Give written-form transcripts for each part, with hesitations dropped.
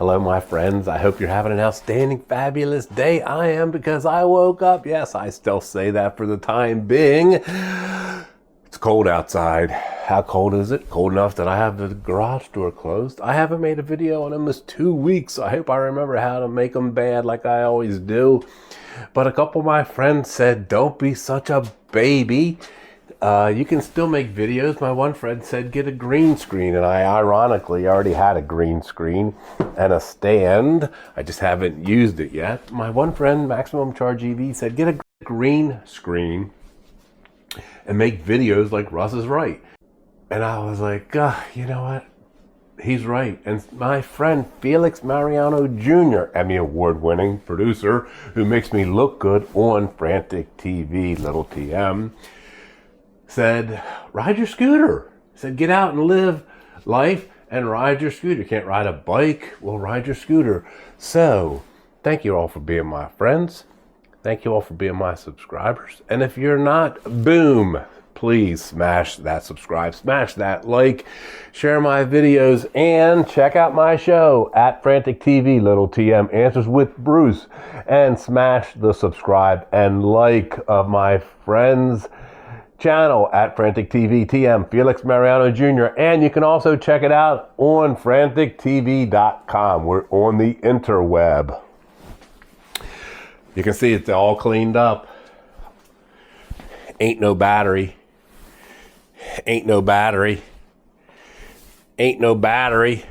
Hello, my friends. I hope you're having an outstanding, fabulous day. I am, because I woke up. Yes, I still say that for the time being. It's cold outside. How cold is it? Cold enough that I have the garage door closed. I haven't made a video in almost 2 weeks. I hope I remember how to make them bad like I always do. But a couple of my friends said, don't be such a baby. You can still make videos. My one friend said, get a green screen. And I ironically already had a green screen and a stand. I just haven't used it yet. My one friend, Maximum Charge EV, said, get a green screen and make videos like Russ is right. And I was like, you know what? He's right. And my friend Felix Mariano Jr., Emmy Award-winning producer who makes me look good on Frantic TV, little TM, said, ride your scooter. Said, get out and live life and ride your scooter. You can't ride a bike? Well, ride your scooter. So, thank you all for being my friends. Thank you all for being my subscribers. And if you're not, boom, please smash that subscribe, smash that like, share my videos, and check out my show at Frantic TV, little TM, Answers with Bruce, and smash the subscribe and like of my friends' channel at Frantic TV TM, Felix Mariano Jr. And you can also check it out on frantictv.com. We're on the interweb. You can see it's all cleaned up. Ain't no battery. Ain't no battery. Ain't no battery.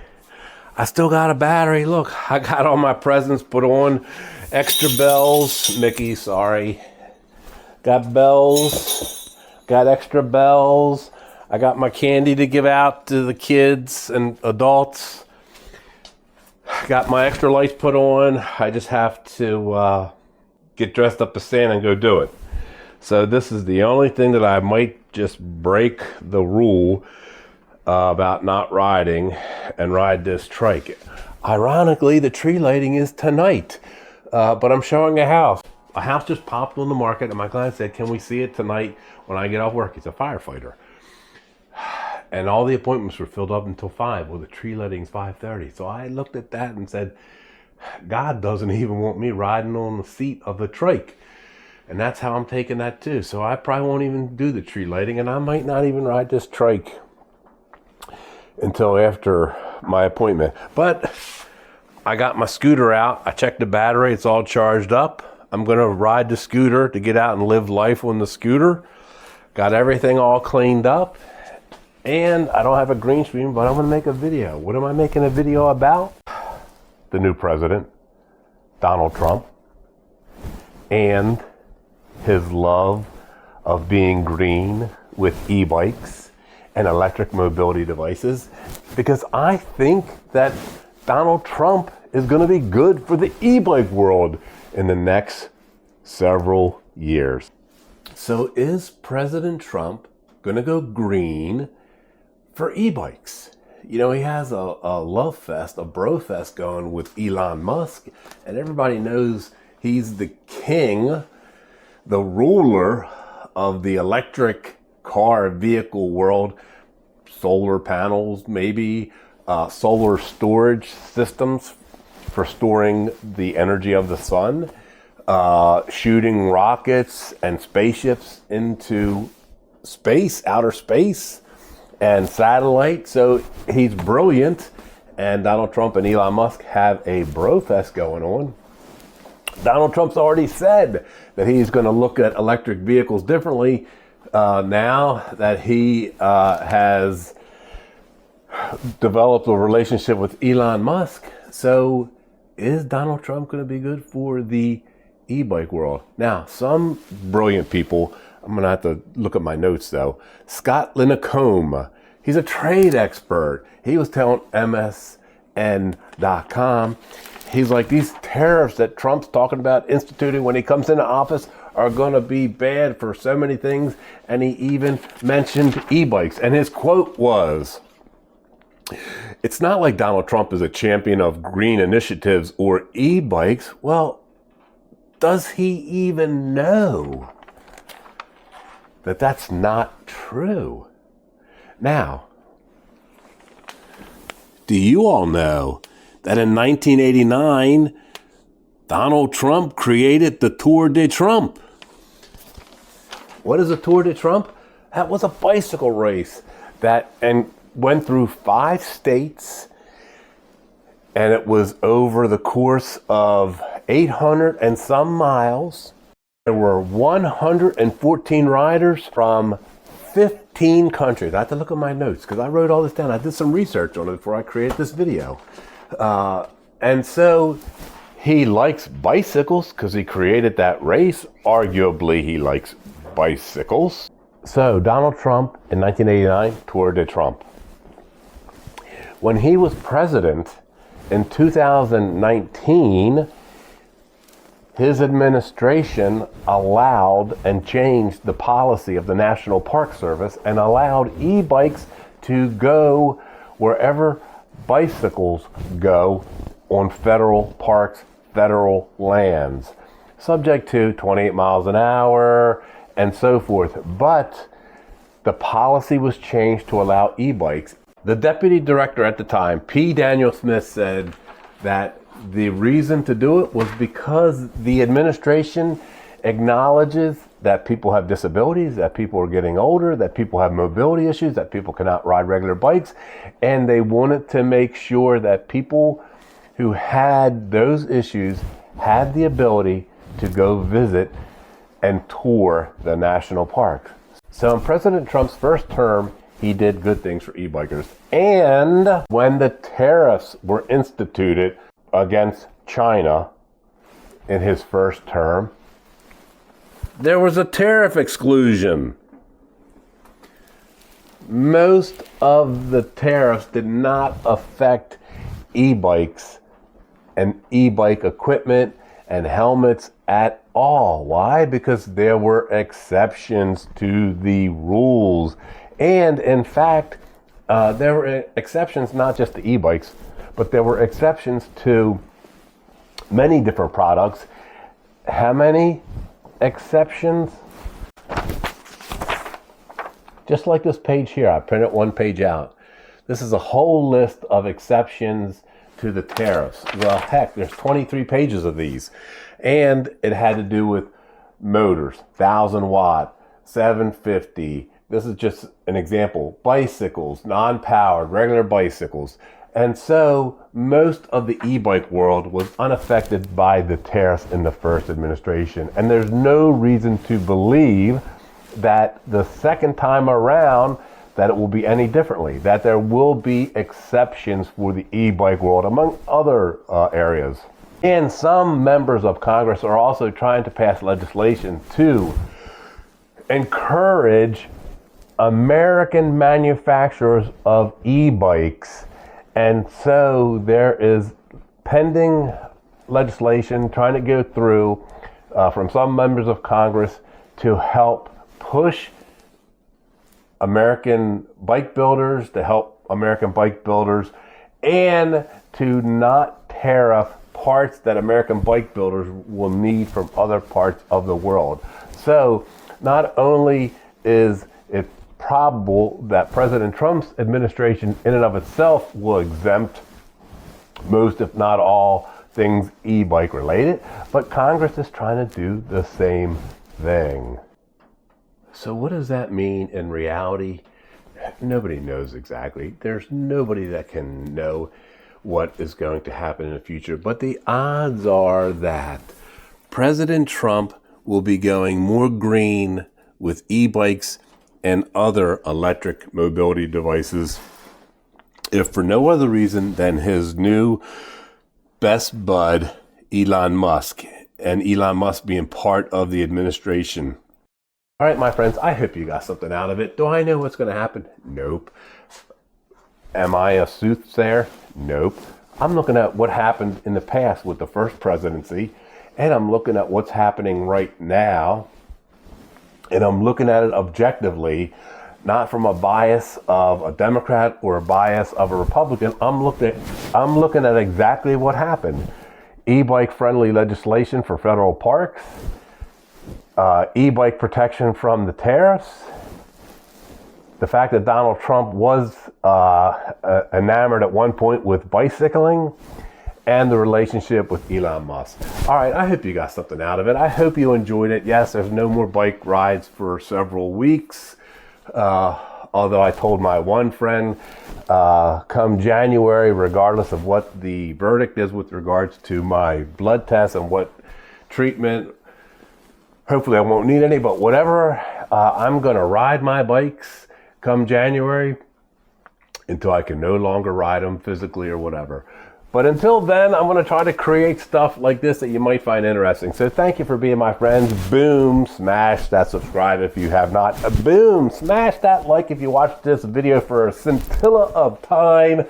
I still got a battery. Look, I got all my presents put on. Extra bells. Mickey, sorry. Got bells. Got extra bells. I got my candy to give out to the kids and adults. Got my extra lights put on. I just have to get dressed up as Santa and go do it. So this is the only thing that I might just break the rule about not riding and ride this trike. Ironically, the tree lighting is tonight, but I'm showing a house. A house just popped on the market, and my client said, can we see it tonight when I get off work? He's a firefighter. And all the appointments were filled up until 5. Well, the tree lighting's 5:30. So I looked at that and said, God doesn't even want me riding on the seat of the trike. And that's how I'm taking that too. So I probably won't even do the tree lighting, and I might not even ride this trike until after my appointment. But I got my scooter out. I checked the battery. It's all charged up. I'm going to ride the scooter to get out and live life on the scooter. Got everything all cleaned up. And I don't have a green screen, but I'm going to make a video. What am I making a video about? The new president, Donald Trump, and his love of being green with e-bikes and electric mobility devices. Because I think that Donald Trump is going to be good for the e-bike world in the next several years. So is President Trump going to go green for e-bikes? You know, he has a love fest, a bro fest going with Elon Musk, and everybody knows he's the king, the ruler of the electric car vehicle world. Solar panels, maybe solar storage systems for storing the energy of the sun, shooting rockets and spaceships into space, outer space, and satellite. So he's brilliant, and Donald Trump and Elon Musk have a bro fest going on. Donald Trump's already said that he's going to look at electric vehicles differently now that he has developed a relationship with Elon Musk. So is Donald Trump going to be good for the e-bike world? Now, some brilliant people, I'm going to have to look at my notes though. Scott Lincombe, he's a trade expert. He was telling MSN.com, he's like, these tariffs that Trump's talking about instituting when he comes into office are going to be bad for so many things. And he even mentioned e-bikes. And his quote was, it's not like Donald Trump is a champion of green initiatives or e-bikes. Well, does he even know that that's not true? Now, do you all know that in 1989, Donald Trump created the Tour de Trump. What is a Tour de Trump? That was a bicycle race that went through 5 states, and it was over the course of 800 and some miles. There were 114 riders from 15 countries. I have to look at my notes because I wrote all this down. I did some research on it before I created this video. And so he likes bicycles because he created that race. Arguably, he likes bicycles. So Donald Trump in 1989, Tour de Trump. When he was president in 2019, his administration allowed and changed the policy of the National Park Service and allowed e-bikes to go wherever bicycles go on federal parks, federal lands, subject to 28 miles an hour and so forth. But the policy was changed to allow e-bikes. The deputy director at the time, P. Daniel Smith, said that the reason to do it was because the administration acknowledges that people have disabilities, that people are getting older, that people have mobility issues, that people cannot ride regular bikes, and they wanted to make sure that people who had those issues had the ability to go visit and tour the national parks. So in President Trump's first term, he did good things for e-bikers. And when the tariffs were instituted against China in his first term, there was a tariff exclusion. Most of the tariffs did not affect e-bikes and e-bike equipment and helmets at all. Why? Because there were exceptions to the rules. And in fact, there were exceptions not just to e-bikes, but there were exceptions to many different products. How many exceptions? Just like this page here, I printed one page out. This is a whole list of exceptions to the tariffs. Well, heck, there's 23 pages of these. And it had to do with motors, 1,000 watt, 750. This is just an example. Bicycles, non-powered, regular bicycles. And so most of the e-bike world was unaffected by the tariffs in the first administration. And there's no reason to believe that the second time around that it will be any differently, that there will be exceptions for the e-bike world, among other areas. And some members of Congress are also trying to pass legislation to encourage American manufacturers of e-bikes. And so there is pending legislation trying to go through from some members of Congress to help push American bike builders, to help American bike builders, and to not tariff parts that American bike builders will need from other parts of the world. So not only is it probable that President Trump's administration in and of itself will exempt most, if not all, things e-bike related, but Congress is trying to do the same thing. So what does that mean in reality? Nobody knows exactly. There's nobody that can know what is going to happen in the future, but the odds are that President Trump will be going more green with e-bikes and other electric mobility devices, if for no other reason than his new best bud, Elon Musk, and Elon Musk being part of the administration. All right, my friends, I hope you got something out of it. Do I know what's going to happen? Nope. Am I a soothsayer? Nope. I'm looking at what happened in the past with the first presidency, and I'm looking at what's happening right now, and I'm looking at it objectively, not from a bias of a Democrat or a bias of a Republican. I'm looking at exactly what happened. E-bike friendly legislation for federal parks, e-bike protection from the tariffs, the fact that Donald Trump was enamored at one point with bicycling, and the relationship with Elon Musk. All right, I hope you got something out of it. I hope you enjoyed it. Yes, there's no more bike rides for several weeks. Although I told my one friend, come January, regardless of what the verdict is with regards to my blood test and what treatment, hopefully I won't need any, but whatever, I'm going to ride my bikes come January until I can no longer ride them physically or whatever. But until then, I'm going to try to create stuff like this that you might find interesting. So thank you for being my friends. Boom, smash that subscribe if you have not. Boom, smash that like if you watched this video for a scintilla of time.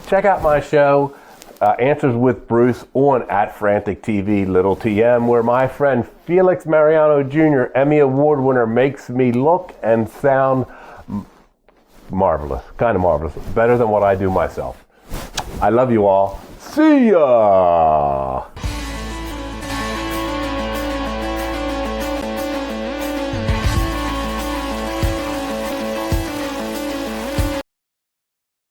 Check out my show, Answers with Bruce, on @FranticTV, little TM, where my friend Felix Mariano Jr., Emmy Award winner, makes me look and sound marvelous, kind of marvelous, better than what I do myself. I love you all. See ya!